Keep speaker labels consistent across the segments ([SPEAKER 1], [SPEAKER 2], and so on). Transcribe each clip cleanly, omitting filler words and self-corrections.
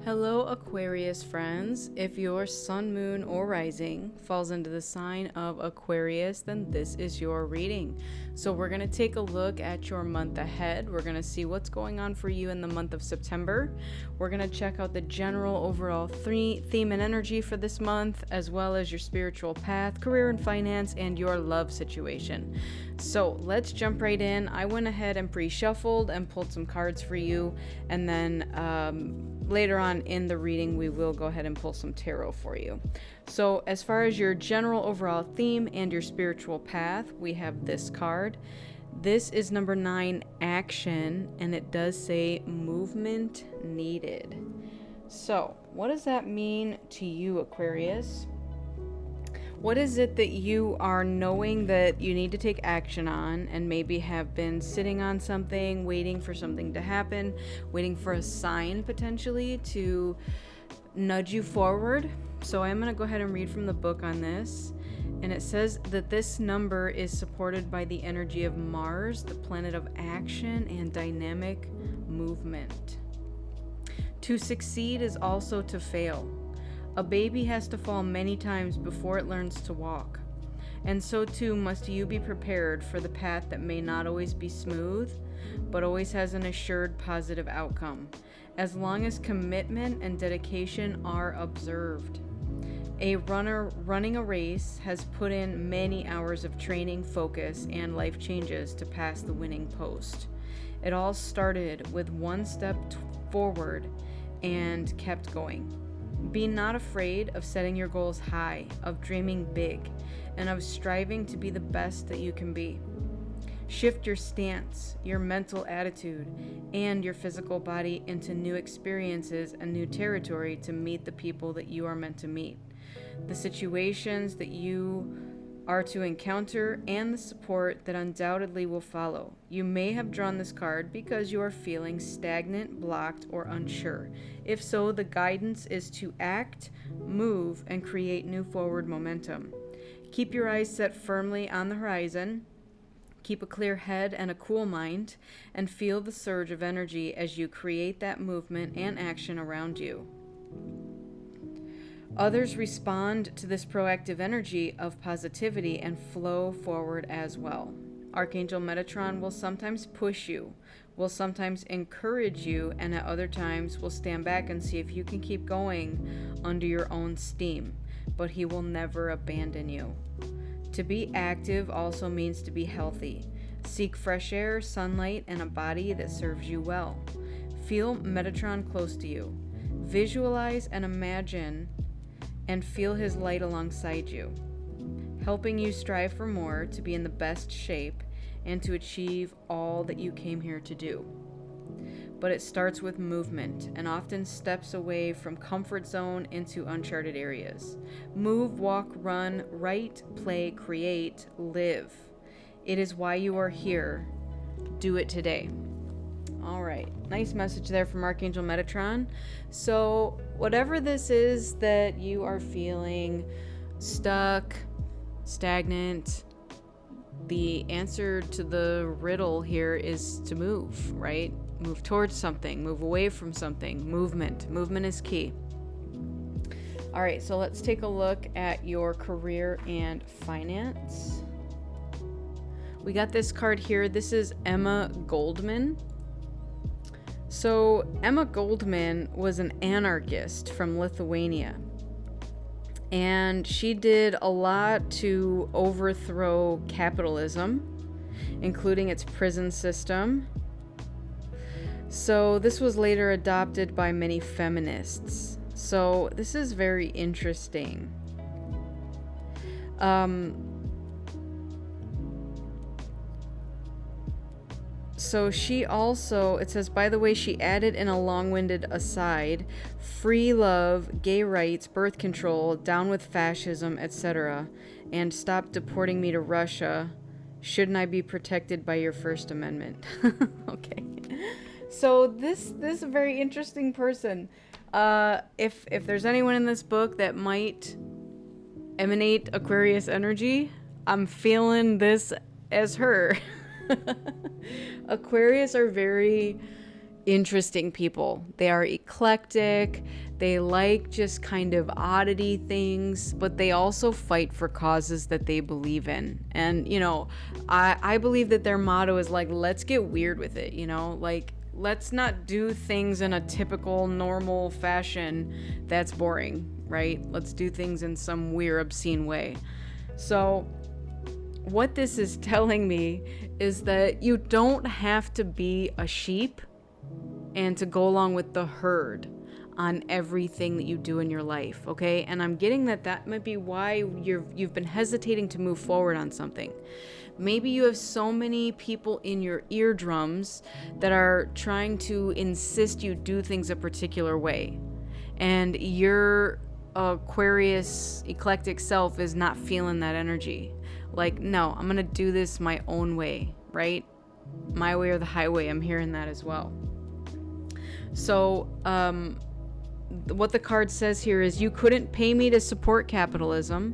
[SPEAKER 1] Hello, Aquarius friends. If your sun, moon, or rising falls into the sign of Aquarius, then this is your reading. So we're going to take a look at your month ahead. We're going to see what's going on for you in the month of September. We're going to check out the general overall theme and energy for this month, as well as your spiritual path, career and finance, and your love situation. So let's jump right in. I went ahead and pre-shuffled and pulled some cards for you, and then later on in the reading, we will go ahead and pull some tarot for you. So as far as your general overall theme and your spiritual path, we have this card. This is number 9, action, and it does say movement needed. So what does that mean to you, Aquarius? What is it that you are knowing that you need to take action on, and maybe have been sitting on something, waiting for something to happen, waiting for a sign potentially to nudge you forward? So I'm going to go ahead and read from the book on this. And it says that this number is supported by the energy of Mars, the planet of action and dynamic movement. To succeed is also to fail. A baby has to fall many times before it learns to walk. And so too must you be prepared for the path that may not always be smooth, but always has an assured positive outcome, as long as commitment and dedication are observed. A runner running a race has put in many hours of training, focus, and life changes to pass the winning post. It all started with one step forward and kept going. Be not afraid of setting your goals high, of dreaming big, and of striving to be the best that you can be. Shift your stance, your mental attitude, and your physical body into new experiences and new territory to meet the people that you are meant to meet, the situations that you are to encounter, and the support that undoubtedly will follow. You may have drawn this card because you are feeling stagnant, blocked, or unsure. If so, the guidance is to act, move, and create new forward momentum. Keep your eyes set firmly on the horizon. Keep a clear head and a cool mind, and feel the surge of energy as you create that movement and action around you. Others respond to this proactive energy of positivity and flow forward as well. Archangel Metatron will sometimes push you, will sometimes encourage you, and at other times will stand back and see if you can keep going under your own steam, but he will never abandon you. To be active also means to be healthy. Seek fresh air, sunlight, and a body that serves you well. Feel Metatron close to you. Visualize and imagine and feel his light alongside you, helping you strive for more, to be in the best shape, and to achieve all that you came here to do. But it starts with movement, and often steps away from comfort zone into uncharted areas. Move, walk, run, write, play, create, live. It is why you are here. Do it today. All right, nice message there from Archangel Metatron. So whatever this is that you are feeling stuck, stagnant, the answer to the riddle here is to move, right? Move towards something, move away from something. Movement is key. All right, so let's take a look at your career and finance. We got this card here. This is Emma Goldman. So Emma Goldman was an anarchist from Lithuania, and she did a lot to overthrow capitalism, including its prison system. So this was later adopted by many feminists. So this is very interesting. So she also, it says, by the way, she added in a long-winded aside, free love, gay rights, birth control, down with fascism, etc., and stop deporting me to Russia. Shouldn't I be protected by your First Amendment? Okay. So this is a very interesting person. If there's anyone in this book that might emanate Aquarius energy, I'm feeling this as her. Aquarius are very interesting people. They are eclectic. They like just kind of oddity things, but they also fight for causes that they believe in. And, I believe that their motto is like, let's get weird with it, like, let's not do things in a typical, normal fashion that's boring, right? Let's do things in some weird, obscene way. So, what this is telling me is that you don't have to be a sheep and to go along with the herd on everything that you do in your life, okay? And I'm getting that might be why you've been hesitating to move forward on something. Maybe you have so many people in your eardrums that are trying to insist you do things a particular way. And your Aquarius eclectic self is not feeling that energy. Like, no, I'm going to do this my own way, right? My way or the highway. I'm hearing that as well. So, what the card says here is you couldn't pay me to support capitalism,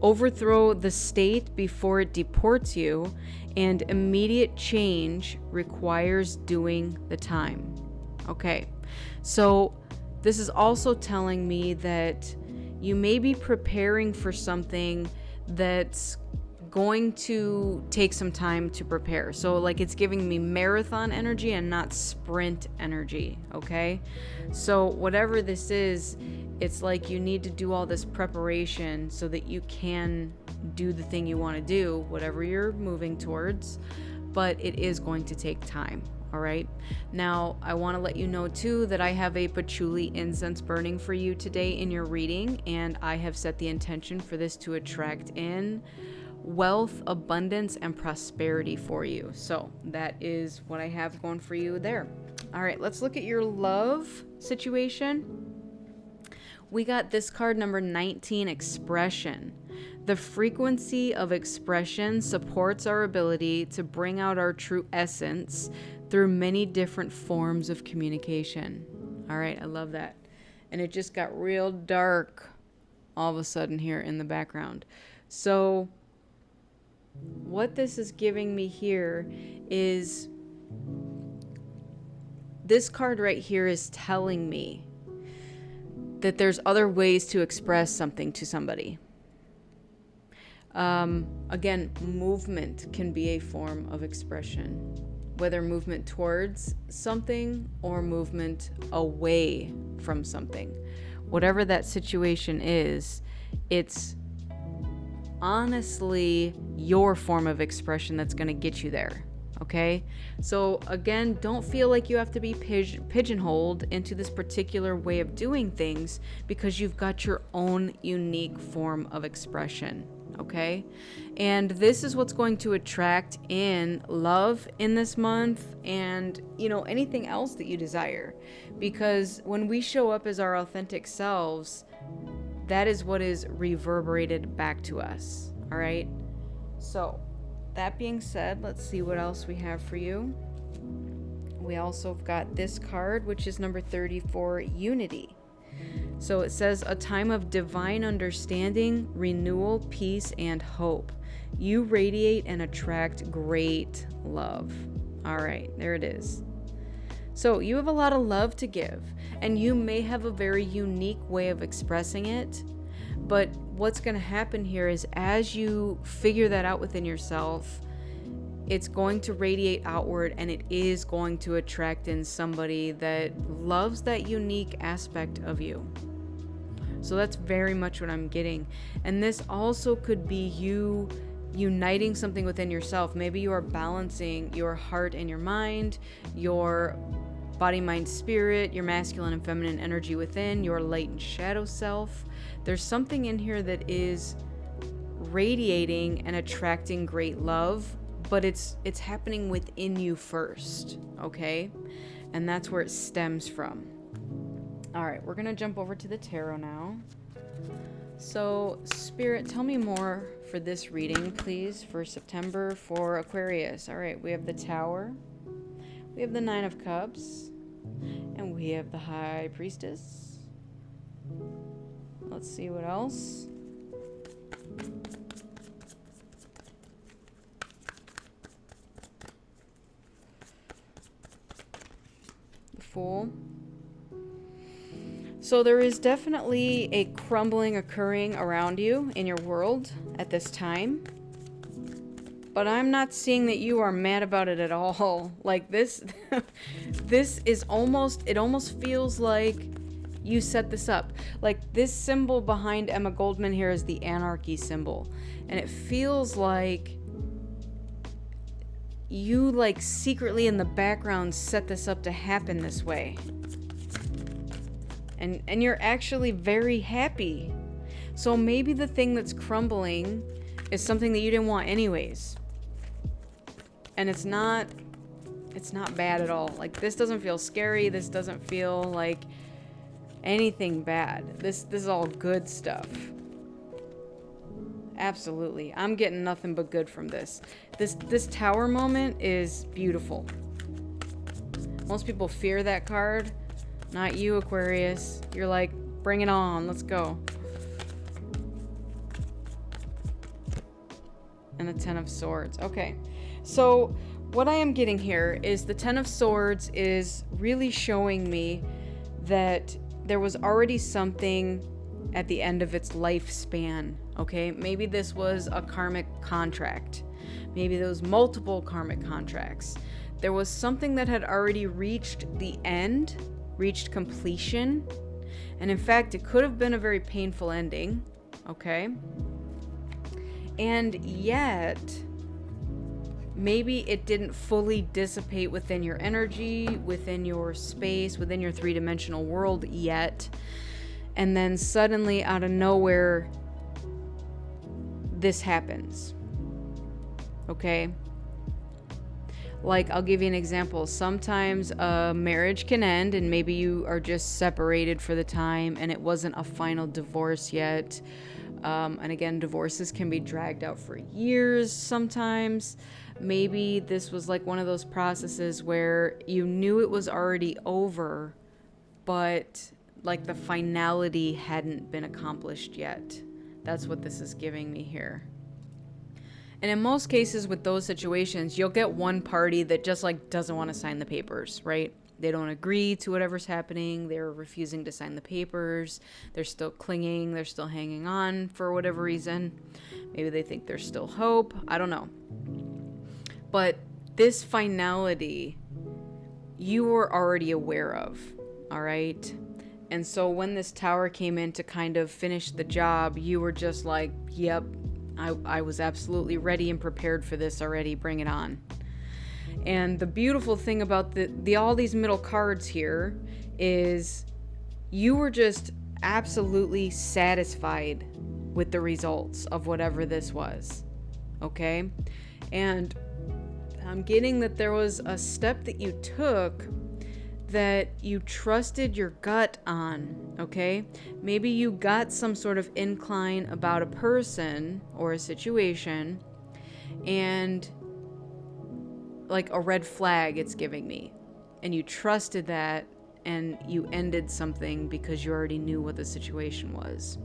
[SPEAKER 1] overthrow the state before it deports you, and immediate change requires doing the time. Okay, so this is also telling me that you may be preparing for something that's going to take some time to prepare. So like it's giving me marathon energy and not sprint energy, okay? So whatever this is, it's like you need to do all this preparation so that you can do the thing you want to do, whatever you're moving towards, but it is going to take time. All right. Now, I want to let you know too that I have a patchouli incense burning for you today in your reading, and I have set the intention for this to attract in wealth, abundance, and prosperity for you. So that is what I have going for you there. All right, let's look at your love situation. We got this card number 19, expression. The frequency of expression supports our ability to bring out our true essence through many different forms of communication. All right, I love that. And it just got real dark all of a sudden here in the background. So what this is giving me here is this card right here is telling me that there's other ways to express something to somebody. Again, movement can be a form of expression, whether movement towards something or movement away from something. Whatever that situation is, it's honestly your form of expression that's going to get you there. Okay? So again, don't feel like you have to be pigeonholed into this particular way of doing things because you've got your own unique form of expression. Okay? And this is what's going to attract in love in this month and, anything else that you desire. Because when we show up as our authentic selves, that is what is reverberated back to us. All right? So, that being said, let's see what else we have for you. We also have got this card, which is number 34, unity. So it says, a time of divine understanding, renewal, peace, and hope. You radiate and attract great love. All right, there it is. So you have a lot of love to give, and you may have a very unique way of expressing it. But what's going to happen here is as you figure that out within yourself, it's going to radiate outward, and it is going to attract in somebody that loves that unique aspect of you. So that's very much what I'm getting. And this also could be you uniting something within yourself. Maybe you are balancing your heart and your mind, your body, mind, spirit, your masculine and feminine energy within, your light and shadow self. There's something in here that is radiating and attracting great love, but it's happening within you first, okay? And that's where it stems from. All right, we're going to jump over to the tarot now. So, Spirit, tell me more for this reading, please, for September for Aquarius. All right, we have the Tower, we have the Nine of Cups, and we have the High Priestess. Let's see what else. Fool. So there is definitely a crumbling occurring around you in your world at this time. But I'm not seeing that you are mad about it at all. Like this, this is almost, it almost feels like you set this up. Like this symbol behind Emma Goldman here is the anarchy symbol. And it feels like you like secretly in the background set this up to happen this way. And you're actually very happy. So maybe the thing that's crumbling is something that you didn't want anyways. And it's not bad at all. Like this doesn't feel scary. This doesn't feel like anything bad. This is all good stuff. Absolutely. I'm getting nothing but good from this. This tower moment is beautiful. Most people fear that card. Not you, Aquarius. You're like, bring it on. Let's go. And the Ten of Swords. Okay. So what I am getting here is the Ten of Swords is really showing me that there was already something at the end of its lifespan. Okay. Maybe this was a karmic contract. Maybe there was multiple karmic contracts. There was something that had already reached the end, reached completion, and in fact it could have been a very painful ending, okay? And yet maybe it didn't fully dissipate within your energy, within your space, within your three-dimensional world yet, and then suddenly out of nowhere this happens, okay? Like, I'll give you an example. Sometimes a marriage can end and maybe you are just separated for the time and it wasn't a final divorce yet. And again, divorces can be dragged out for years sometimes. Maybe this was like one of those processes where you knew it was already over, but like the finality hadn't been accomplished yet. That's what this is giving me here. And in most cases with those situations, you'll get one party that just like doesn't want to sign the papers, right? They don't agree to whatever's happening. They're refusing to sign the papers. They're still clinging. They're still hanging on for whatever reason. Maybe they think there's still hope. I don't know. But this finality, you were already aware of, all right? And so when this tower came in to kind of finish the job, you were just like, yep, I was absolutely ready and prepared for this already. Bring it on. And the beautiful thing about the all these middle cards here is you were just absolutely satisfied with the results of whatever this was. Okay? And I'm getting that there was a step that you took that you trusted your gut on, okay? Maybe you got some sort of incline about a person or a situation and like a red flag it's giving me. And you trusted that and you ended something because you already knew what the situation was.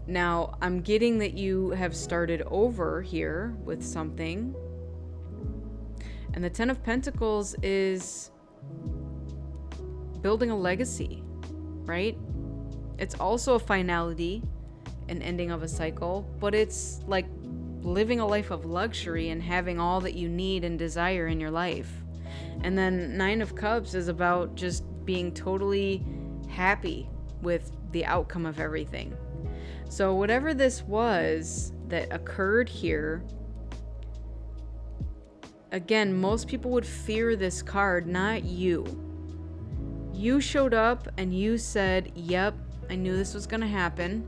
[SPEAKER 1] Now, I'm getting that you have started over here with something. And the Ten of Pentacles is building a legacy, right? It's also a finality, an ending of a cycle, but it's like living a life of luxury and having all that you need and desire in your life. And then Nine of Cups is about just being totally happy with the outcome of everything. So whatever this was that occurred here, again, most people would fear this card, not you. You showed up and you said, yep, I knew this was going to happen.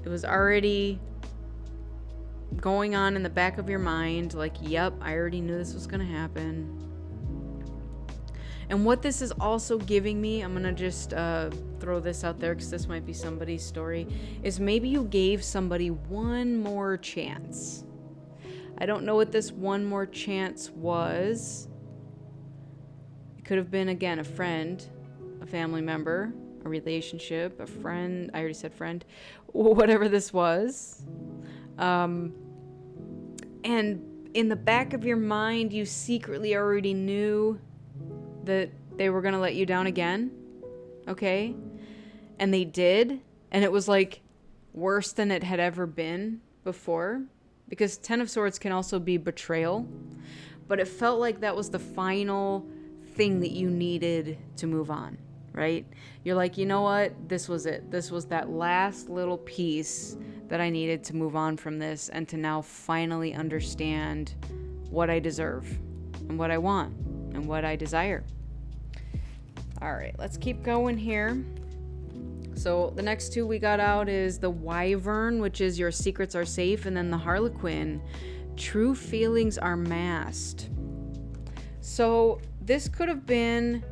[SPEAKER 1] It was already going on in the back of your mind, like, yep, I already knew this was going to happen. And what this is also giving me, I'm going to just throw this out there because this might be somebody's story, is maybe you gave somebody one more chance. I don't know what this one more chance was. It could have been, again, a friend, a family member, a relationship, a friend. I already said friend. Whatever this was. And in the back of your mind, you secretly already knew that they were going to let you down again. Okay? And they did. And it was like worse than it had ever been before. Because 10 of Swords can also be betrayal. But it felt like that was the final thing that you needed to move on, right? You're like, you know what? This was it. This was that last little piece that I needed to move on from this and to now finally understand what I deserve and what I want and what I desire. All right, let's keep going here. So the next two we got out is the Wyvern, which is your secrets are safe, and then the Harlequin, true feelings are masked. So this could have been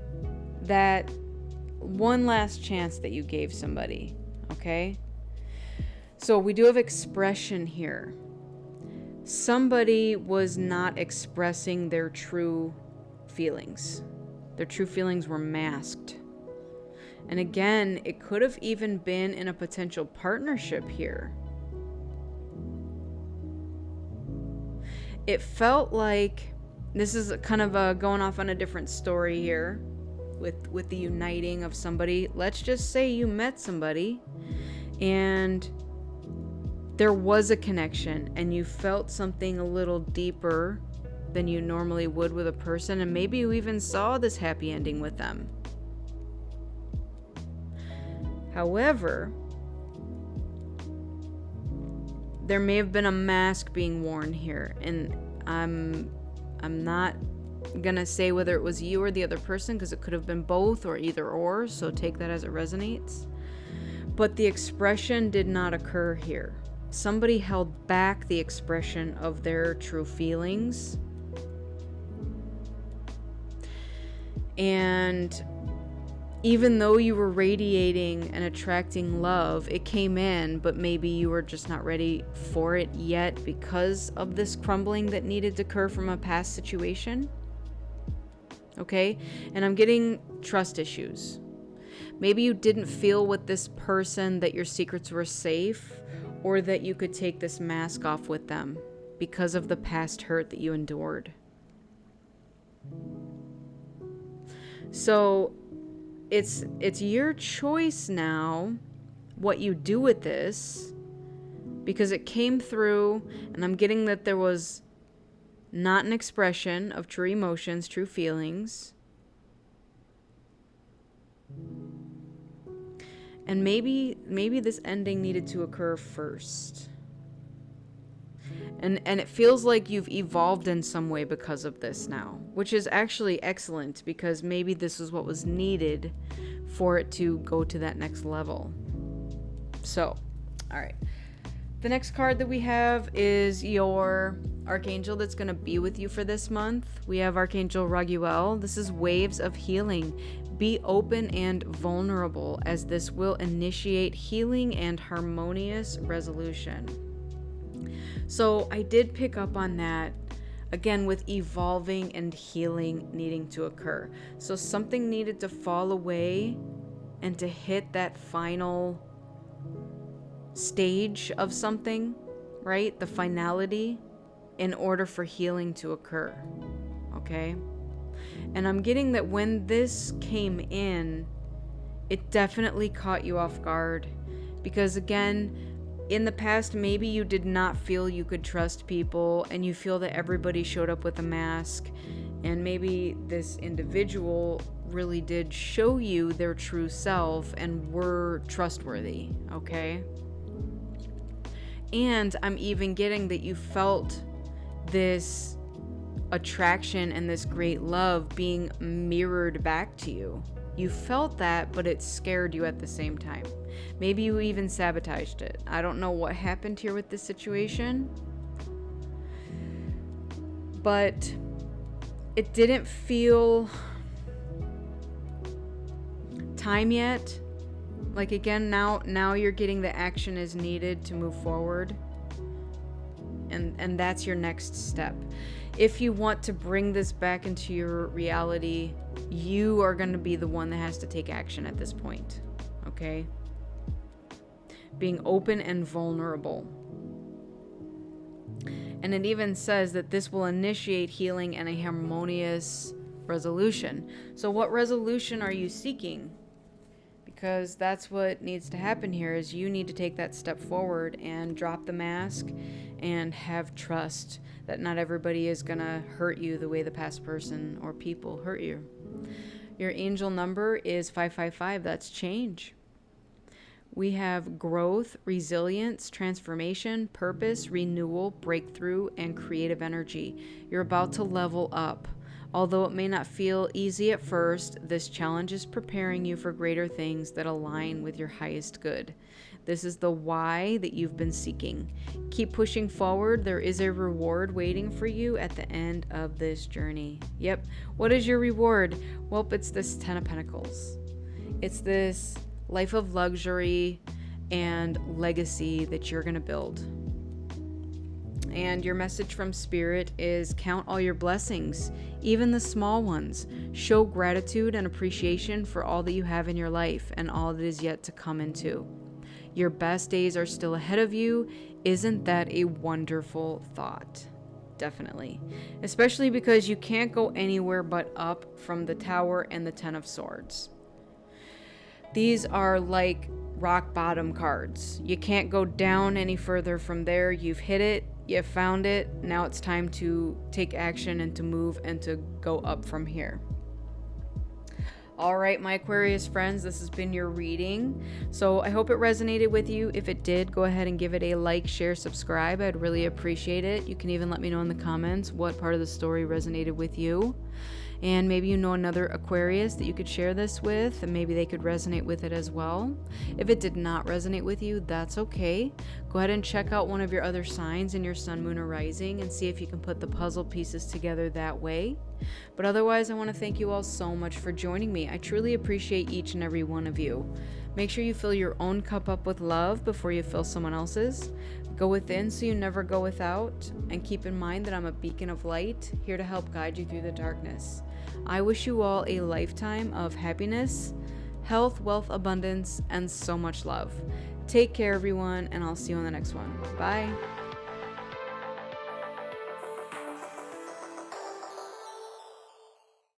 [SPEAKER 1] that one last chance that you gave somebody, okay? So we do have expression here. Somebody was not expressing their true feelings. Their true feelings were masked. And again, it could have even been in a potential partnership here. It felt like, this is kind of going off on a different story here with the uniting of somebody. Let's just say you met somebody and there was a connection and you felt something a little deeper than you normally would with a person, and maybe you even saw this happy ending with them. However, there may have been a mask being worn here, and I'm not gonna say whether it was you or the other person, because it could have been both or either or, so take that as it resonates. But the expression did not occur here. Somebody held back the expression of their true feelings. And even though you were radiating and attracting love, it came in, but maybe you were just not ready for it yet because of this crumbling that needed to occur from a past situation. Okay? And I'm getting trust issues. Maybe you didn't feel with this person that your secrets were safe, or that you could take this mask off with them because of the past hurt that you endured. So it's your choice now what you do with this, because it came through, and I'm getting that there was not an expression of true emotions, true feelings. And maybe this ending needed to occur first. And it feels like you've evolved in some way because of this now, which is actually excellent, because maybe this is what was needed for it to go to that next level. So, all right. The next card that we have is your Archangel that's going to be with you for this month. We have Archangel Raguel. This is waves of healing. Be open and vulnerable, as this will initiate healing and harmonious resolution. So I did pick up on that, again, with evolving and healing needing to occur. So something needed to fall away and to hit that final stage of something, right? The finality, in order for healing to occur. Okay? And I'm getting that when this came in, it definitely caught you off guard. Because again, in the past, maybe you did not feel you could trust people, and you feel that everybody showed up with a mask, and maybe this individual really did show you their true self and were trustworthy, okay? And I'm even getting that you felt this attraction and this great love being mirrored back to you. You felt that, but it scared you at the same time. Maybe you even sabotaged it. I don't know what happened here with this situation, but it didn't feel time yet. Like, again, now you're getting the action is needed to move forward, and that's your next step. If you want to bring this back into your reality, you are going to be the one that has to take action at this point, okay? Being open and vulnerable. And it even says that this will initiate healing and a harmonious resolution. So what resolution are you seeking? Because that's what needs to happen here, is you need to take that step forward and drop the mask and have trust that not everybody is going to hurt you the way the past person or people hurt you. Your angel number is 555. That's change. We have growth, resilience, transformation, purpose, renewal, breakthrough, and creative energy. You're about to level up. Although it may not feel easy at first, this challenge is preparing you for greater things that align with your highest good. This is the why that you've been seeking. Keep pushing forward. There is a reward waiting for you at the end of this journey. Yep. What is your reward? Well, it's this 10 of Pentacles. It's this life of luxury and legacy that you're going to build. And your message from Spirit is count all your blessings, even the small ones. Show gratitude and appreciation for all that you have in your life and all that is yet to come into. Your best days are still ahead of you. Isn't that a wonderful thought? Definitely. Especially because you can't go anywhere but up from the Tower and the 10 of Swords. These are like rock bottom cards. You can't go down any further from there. You've hit it. You found it. Now it's time to take action and to move and to go up from here. All right, my Aquarius friends, this has been your reading. So I hope it resonated with you. If it did, go ahead and give it a like, share, subscribe. I'd really appreciate it. You can even let me know in the comments what part of the story resonated with you. And maybe you know another Aquarius that you could share this with, and maybe they could resonate with it as well. If it did not resonate with you, that's okay. Go ahead and check out one of your other signs in your sun, moon, or rising and see if you can put the puzzle pieces together that way. But otherwise, I want to thank you all so much for joining me. I truly appreciate each and every one of you. Make sure you fill your own cup up with love before you fill someone else's. Go within so you never go without. And keep in mind that I'm a beacon of light, here to help guide you through the darkness. I wish you all a lifetime of happiness, health, wealth, abundance, and so much love. Take care, everyone, and I'll see you on the next one. Bye.